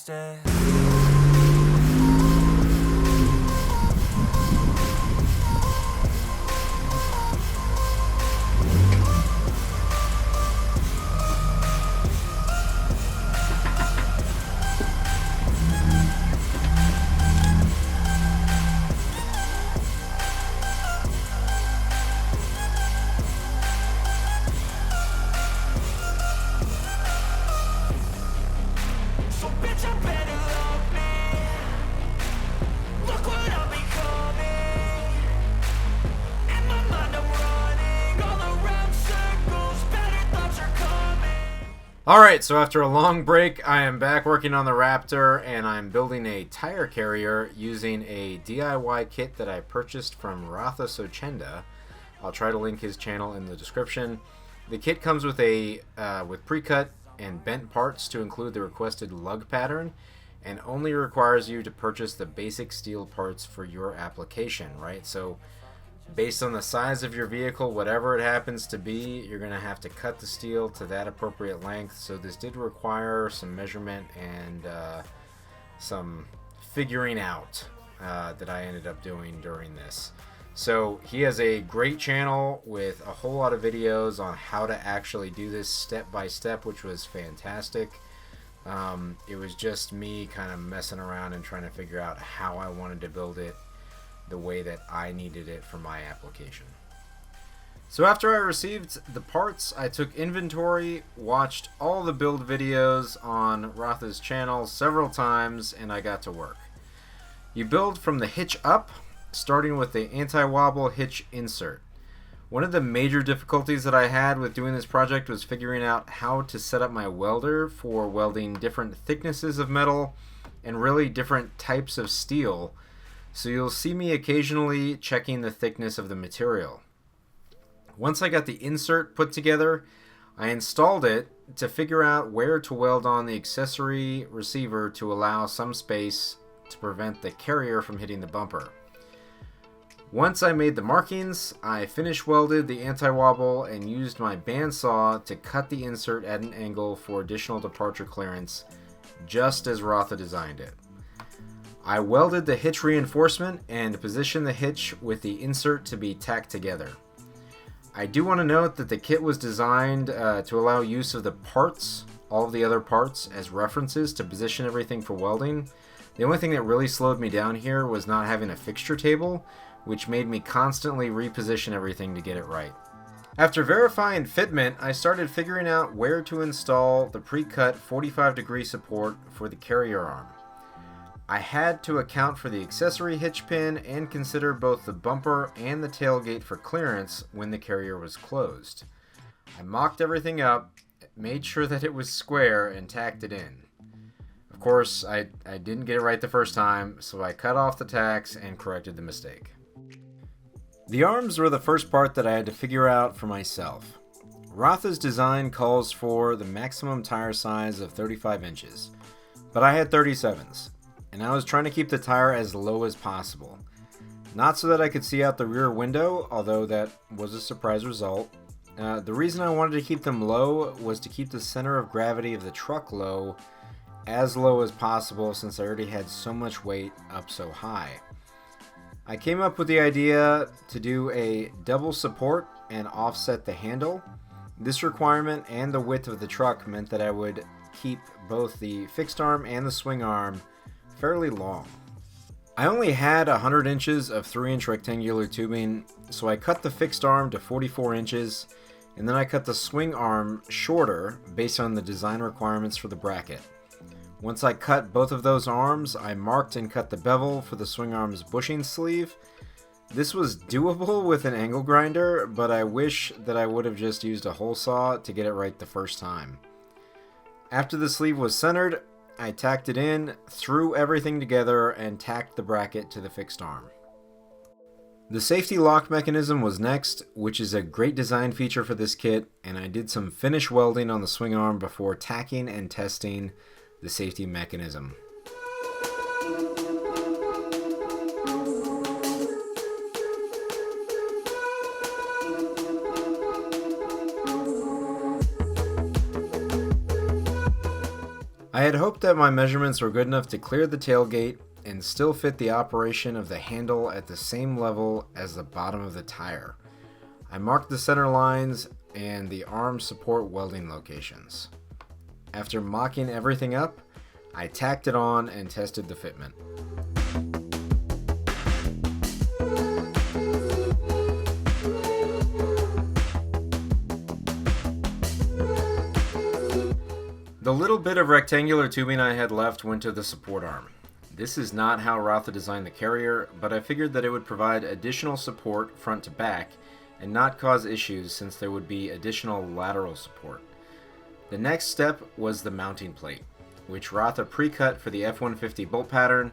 stay. Alright, so after a long break, I am back working on the Raptor, and I'm building a tire carrier using a DIY kit that I purchased from Ratha Sochenda. I'll try to link his channel in the description. The kit comes with with pre-cut and bent parts to include the requested lug pattern, and only requires you to purchase the basic steel parts for your application, right? So based on the size of your vehicle, whatever it happens to be, you're going to have to cut the steel to that appropriate length. So this did require some measurement and some figuring out that I ended up doing during this. So he has a great channel with a whole lot of videos on how to actually do this step by step, which was fantastic. It was just me kind of messing around and trying to figure out how I wanted to build it the way that I needed it for my application. So after I received the parts, I took inventory, watched all the build videos on Ratha's channel several times, and I got to work. You build from the hitch up, starting with the anti-wobble hitch insert. One of the major difficulties that I had with doing this project was figuring out how to set up my welder for welding different thicknesses of metal and really different types of steel. So you'll see me occasionally checking the thickness of the material. Once I got the insert put together, I installed it to figure out where to weld on the accessory receiver to allow some space to prevent the carrier from hitting the bumper. Once I made the markings, I finish welded the anti-wobble and used my bandsaw to cut the insert at an angle for additional departure clearance, just as Ratha designed it. I welded the hitch reinforcement and positioned the hitch with the insert to be tacked together. I do want to note that the kit was designed to allow use of the parts, all of the other parts, as references to position everything for welding. The only thing that really slowed me down here was not having a fixture table, which made me constantly reposition everything to get it right. After verifying fitment, I started figuring out where to install the pre-cut 45-degree support for the carrier arm. I had to account for the accessory hitch pin and consider both the bumper and the tailgate for clearance when the carrier was closed. I mocked everything up, made sure that it was square, and tacked it in. Of course, I didn't get it right the first time, so I cut off the tacks and corrected the mistake. The arms were the first part that I had to figure out for myself. Ratha's design calls for the maximum tire size of 35 inches, but I had 37s. And I was trying to keep the tire as low as possible. Not so that I could see out the rear window, although that was a surprise result. The reason I wanted to keep them low was to keep the center of gravity of the truck as low as possible, since I already had so much weight up so high. I came up with the idea to do a double support and offset the handle. This requirement and the width of the truck meant that I would keep both the fixed arm and the swing arm fairly long. I only had 100 inches of 3-inch rectangular tubing, so I cut the fixed arm to 44 inches, and then I cut the swing arm shorter based on the design requirements for the bracket. Once I cut both of those arms, I marked and cut the bevel for the swing arm's bushing sleeve. This was doable with an angle grinder, but I wish that I would have just used a hole saw to get it right the first time. After the sleeve was centered, I tacked it in, threw everything together, and tacked the bracket to the fixed arm. The safety lock mechanism was next, which is a great design feature for this kit, and I did some finish welding on the swing arm before tacking and testing the safety mechanism. I had hoped that my measurements were good enough to clear the tailgate and still fit the operation of the handle at the same level as the bottom of the tire. I marked the center lines and the arm support welding locations. After mocking everything up, I tacked it on and tested the fitment. The little bit of rectangular tubing I had left went to the support arm. This is not how Raptor designed the carrier, but I figured that it would provide additional support front to back and not cause issues since there would be additional lateral support. The next step was the mounting plate, which Raptor pre-cut for the F-150 bolt pattern,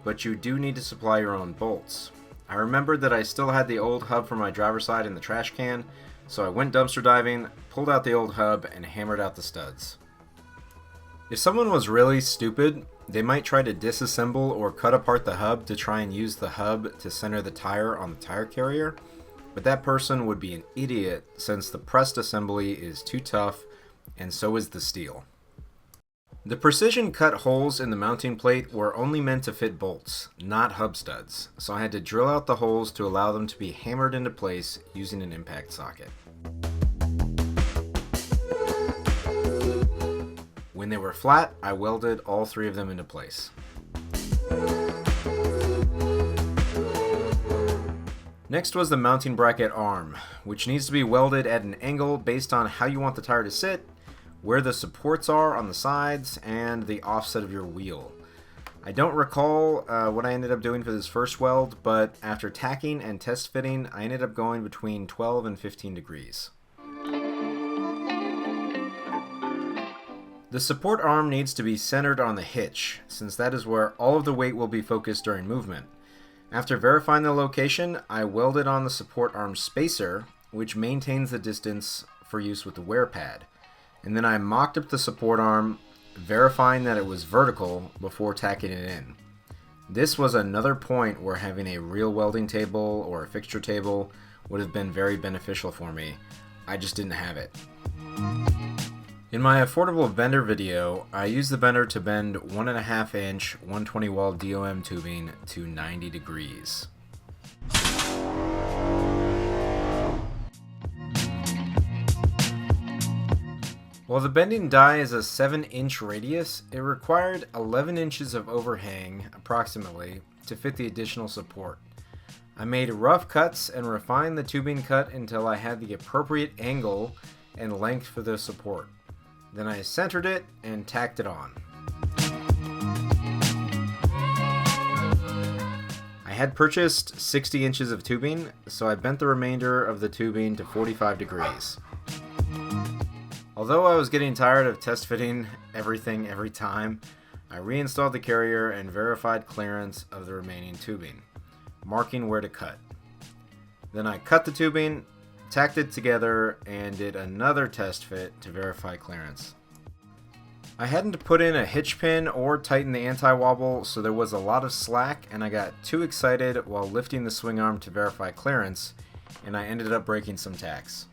but you do need to supply your own bolts. I remembered that I still had the old hub for my driver's side in the trash can, so I went dumpster diving, pulled out the old hub, and hammered out the studs. If someone was really stupid, they might try to disassemble or cut apart the hub to try and use the hub to center the tire on the tire carrier, but that person would be an idiot since the pressed assembly is too tough and so is the steel. The precision cut holes in the mounting plate were only meant to fit bolts, not hub studs, so I had to drill out the holes to allow them to be hammered into place using an impact socket. When they were flat, I welded all three of them into place. Next was the mounting bracket arm, which needs to be welded at an angle based on how you want the tire to sit, where the supports are on the sides, and the offset of your wheel. I don't recall what I ended up doing for this first weld, but after tacking and test fitting, I ended up going between 12 and 15 degrees. The support arm needs to be centered on the hitch, since that is where all of the weight will be focused during movement. After verifying the location, I welded on the support arm spacer, which maintains the distance for use with the wear pad. And then I mocked up the support arm, verifying that it was vertical before tacking it in. This was another point where having a real welding table or a fixture table would have been very beneficial for me. I just didn't have it. In my affordable bender video, I used the bender to bend 1.5 inch 120 wall DOM tubing to 90 degrees. While the bending die is a 7-inch radius, it required 11 inches of overhang, approximately, to fit the additional support. I made rough cuts and refined the tubing cut until I had the appropriate angle and length for the support. Then I centered it and tacked it on. I had purchased 60 inches of tubing, so I bent the remainder of the tubing to 45 degrees. Although I was getting tired of test fitting everything every time, I reinstalled the carrier and verified clearance of the remaining tubing, marking where to cut. Then I cut the tubing, tacked it together, and did another test fit to verify clearance. I hadn't put in a hitch pin or tightened the anti-wobble, so there was a lot of slack, and I got too excited while lifting the swing arm to verify clearance, and I ended up breaking some tacks.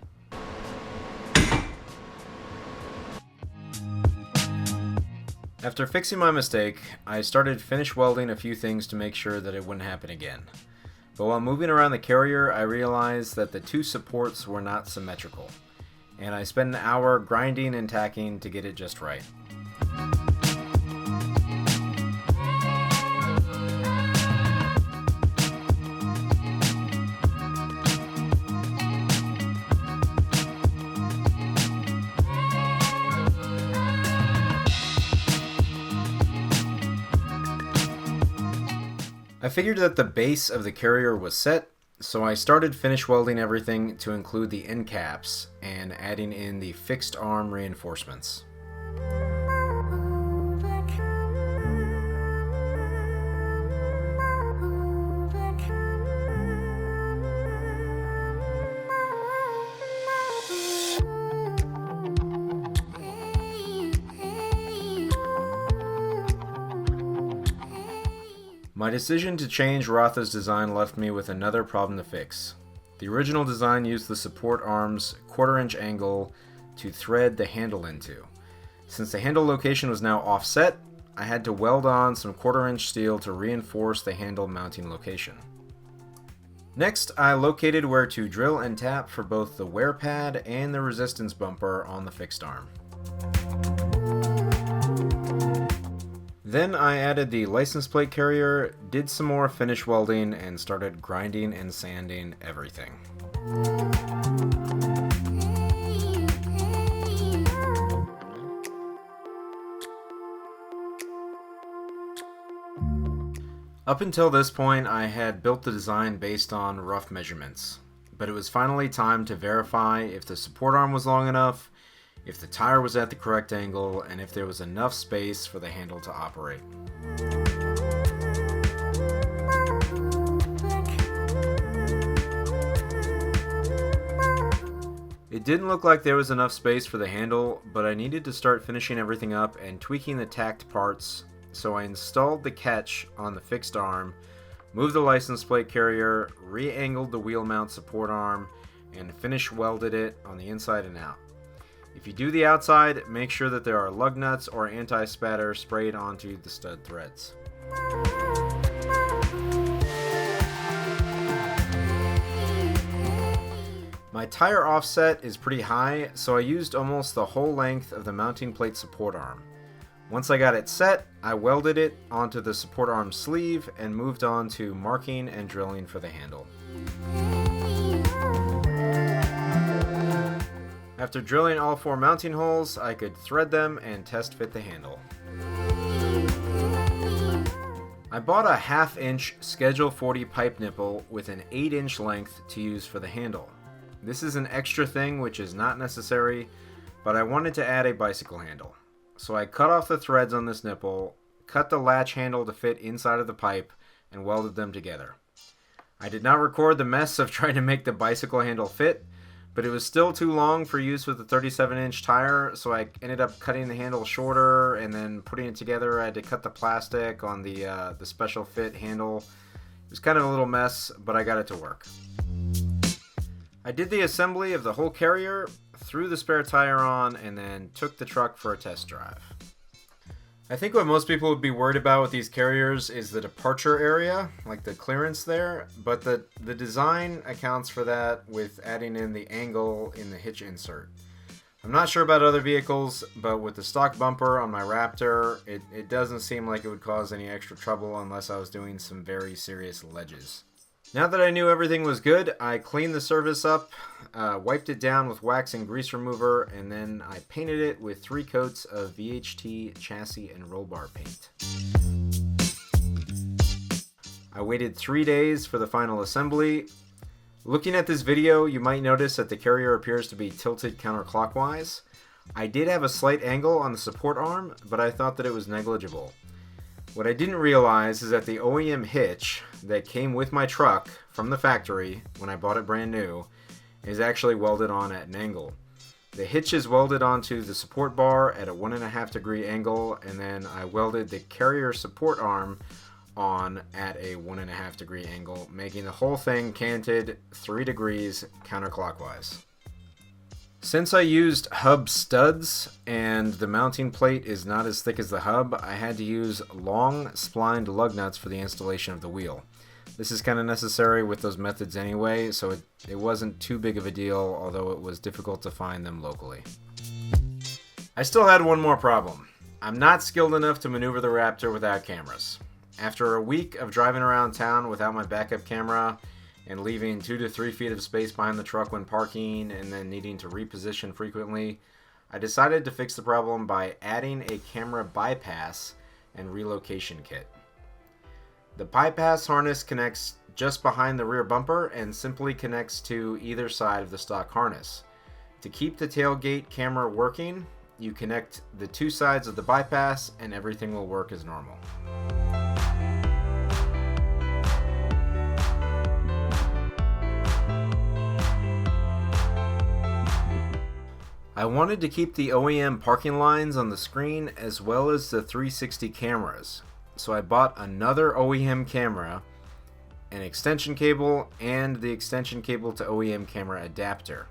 After fixing my mistake, I started finish welding a few things to make sure that it wouldn't happen again. But while moving around the carrier, I realized that the two supports were not symmetrical, and I spent an hour grinding and tacking to get it just right. I figured that the base of the carrier was set, so I started finish welding everything to include the end caps and adding in the fixed arm reinforcements. My decision to change Raptor's design left me with another problem to fix. The original design used the support arm's 1/4 inch angle to thread the handle into. Since the handle location was now offset, I had to weld on some 1/4-inch steel to reinforce the handle mounting location. Next, I located where to drill and tap for both the wear pad and the resistance bumper on the fixed arm. Then I added the license plate carrier, did some more finish welding, and started grinding and sanding everything. Up until this point, I had built the design based on rough measurements, but it was finally time to verify if the support arm was long enough, if the tire was at the correct angle, and if there was enough space for the handle to operate. It didn't look like there was enough space for the handle, but I needed to start finishing everything up and tweaking the tacked parts. So I installed the catch on the fixed arm, moved the license plate carrier, re-angled the wheel mount support arm, and finish welded it on the inside and out. If you do the outside, make sure that there are lug nuts or anti-spatter sprayed onto the stud threads. My tire offset is pretty high, so I used almost the whole length of the mounting plate support arm. Once I got it set, I welded it onto the support arm sleeve and moved on to marking and drilling for the handle. After drilling all 4 mounting holes, I could thread them and test fit the handle. I bought a 1/2 inch Schedule 40 pipe nipple with an 8-inch length to use for the handle. This is an extra thing which is not necessary, but I wanted to add a bicycle handle. So I cut off the threads on this nipple, cut the latch handle to fit inside of the pipe, and welded them together. I did not record the mess of trying to make the bicycle handle fit, but it was still too long for use with the 37-inch tire, so I ended up cutting the handle shorter and then putting it together. I had to cut the plastic on the special fit handle. It was kind of a little mess, but I got it to work. I did the assembly of the whole carrier, threw the spare tire on, and then took the truck for a test drive. I think what most people would be worried about with these carriers is the departure area, like the clearance there, but the design accounts for that with adding in the angle in the hitch insert. I'm not sure about other vehicles, but with the stock bumper on my Raptor, it doesn't seem like it would cause any extra trouble unless I was doing some very serious ledges. Now that I knew everything was good, I cleaned the surface up, wiped it down with wax and grease remover, and then I painted it with 3 coats of VHT chassis and Rollbar paint. I waited 3 days for the final assembly. Looking at this video, you might notice that the carrier appears to be tilted counterclockwise. I did have a slight angle on the support arm, but I thought that it was negligible. What I didn't realize is that the OEM hitch that came with my truck from the factory when I bought it brand new is actually welded on at an angle. The hitch is welded onto the support bar at a 1.5 degree angle, and then I welded the carrier support arm on at a 1.5 degree angle, making the whole thing canted 3 degrees counterclockwise. Since I used hub studs and the mounting plate is not as thick as the hub, I had to use long splined lug nuts for the installation of the wheel. This is kind of necessary with those methods anyway, so it wasn't too big of a deal, although it was difficult to find them locally. I still had one more problem. I'm not skilled enough to maneuver the Raptor without cameras. After a week of driving around town without my backup camera, and leaving 2 to 3 feet of space behind the truck when parking, and then needing to reposition frequently, I decided to fix the problem by adding a camera bypass and relocation kit. The bypass harness connects just behind the rear bumper and simply connects to either side of the stock harness. To keep the tailgate camera working, you connect the 2 sides of the bypass and everything will work as normal. I wanted to keep the OEM parking lines on the screen as well as the 360 cameras, so I bought another OEM camera, an extension cable, and the extension cable to OEM camera adapter.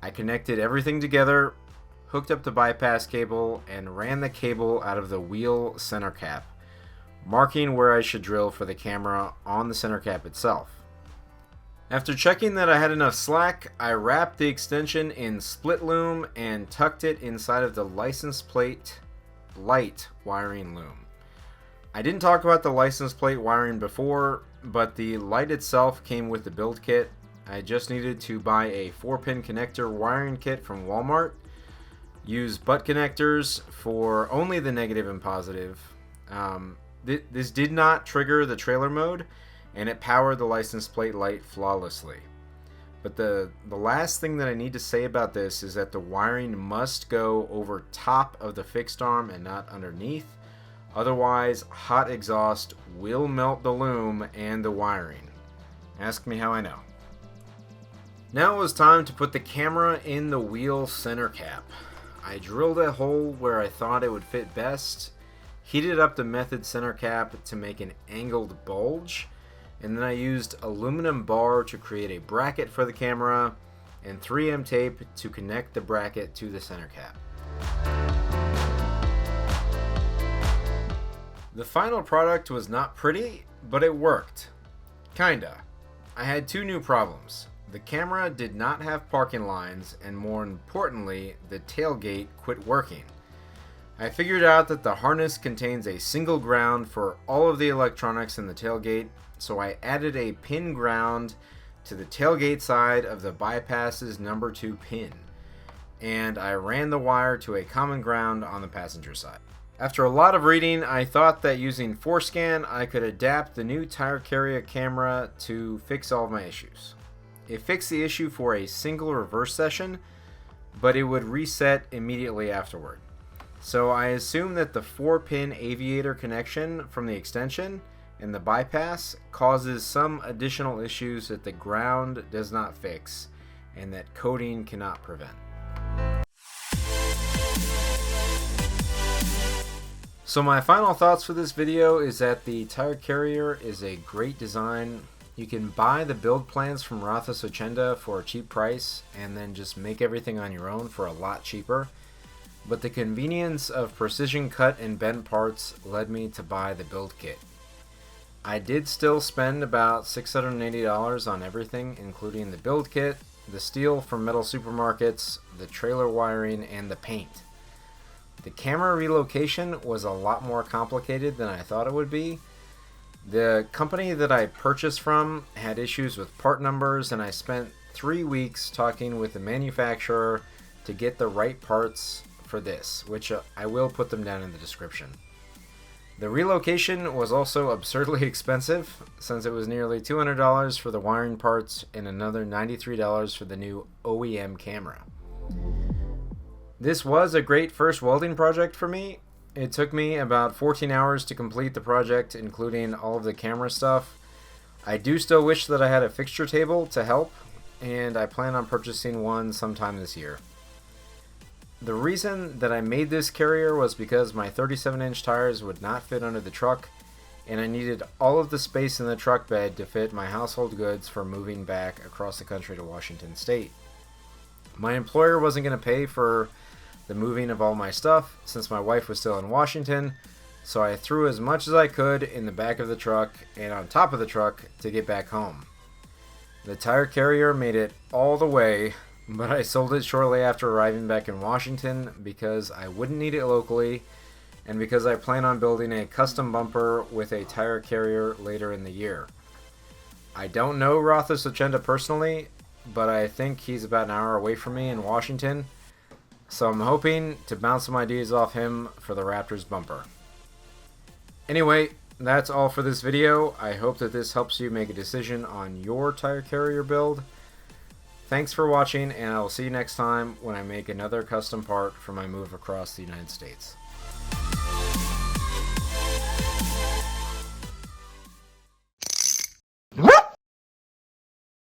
I connected everything together, hooked up the bypass cable, and ran the cable out of the wheel center cap, marking where I should drill for the camera on the center cap itself. After checking that I had enough slack, I wrapped the extension in split loom and tucked it inside of the license plate light wiring loom. I didn't talk about the license plate wiring before, but the light itself came with the build kit. I just needed to buy a 4-pin connector wiring kit from Walmart, use butt connectors for only the negative and positive. This did not trigger the trailer mode, and it powered the license plate light flawlessly. But the last thing that I need to say about this is that the wiring must go over top of the fixed arm and not underneath. Otherwise, hot exhaust will melt the loom and the wiring. Ask me how I know. Now it was time to put the camera in the wheel center cap. I drilled a hole where I thought it would fit best, heated up the method center cap to make an angled bulge, and then I used aluminum bar to create a bracket for the camera and 3M tape to connect the bracket to the center cap. The final product was not pretty, but it worked. Kinda. I had 2 new problems. The camera did not have parking lines, and more importantly, the tailgate quit working. I figured out that the harness contains a single ground for all of the electronics in the tailgate, so I added a pin ground to the tailgate side of the bypass's number 2 pin, and I ran the wire to a common ground on the passenger side. After a lot of reading, I thought that using Forescan, I could adapt the new tire carrier camera to fix all of my issues. It fixed the issue for a single reverse session, but it would reset immediately afterward. So I assume that the 4-pin aviator connection from the extension and the bypass causes some additional issues that the ground does not fix and that coating cannot prevent. So my final thoughts for this video is that the tire carrier is a great design. You can buy the build plans from Raptor Sochenda for a cheap price and then just make everything on your own for a lot cheaper. But the convenience of precision cut and bent parts led me to buy the build kit. I did still spend about $680 on everything, including the build kit, the steel from metal supermarkets, the trailer wiring, and the paint. The camera relocation was a lot more complicated than I thought it would be. The company that I purchased from had issues with part numbers, and I spent 3 weeks talking with the manufacturer to get the right parts for this, which I will put them down in the description. The relocation was also absurdly expensive, since it was nearly $200 for the wiring parts and another $93 for the new OEM camera. This was a great first welding project for me. It took me about 14 hours to complete the project, including all of the camera stuff. I do still wish that I had a fixture table to help, and I plan on purchasing one sometime this year. The reason that I made this carrier was because my 37-inch tires would not fit under the truck, and I needed all of the space in the truck bed to fit my household goods for moving back across the country to Washington State. My employer wasn't going to pay for the moving of all my stuff since my wife was still in Washington, so I threw as much as I could in the back of the truck and on top of the truck to get back home. The tire carrier made it all the way, but I sold it shortly after arriving back in Washington because I wouldn't need it locally and because I plan on building a custom bumper with a tire carrier later in the year. I don't know Raptor Sochenda personally, but I think he's about an hour away from me in Washington, so I'm hoping to bounce some ideas off him for the Raptor's bumper. Anyway, that's all for this video. I hope that this helps you make a decision on your tire carrier build. Thanks for watching, and I will see you next time when I make another custom part for my move across the United States.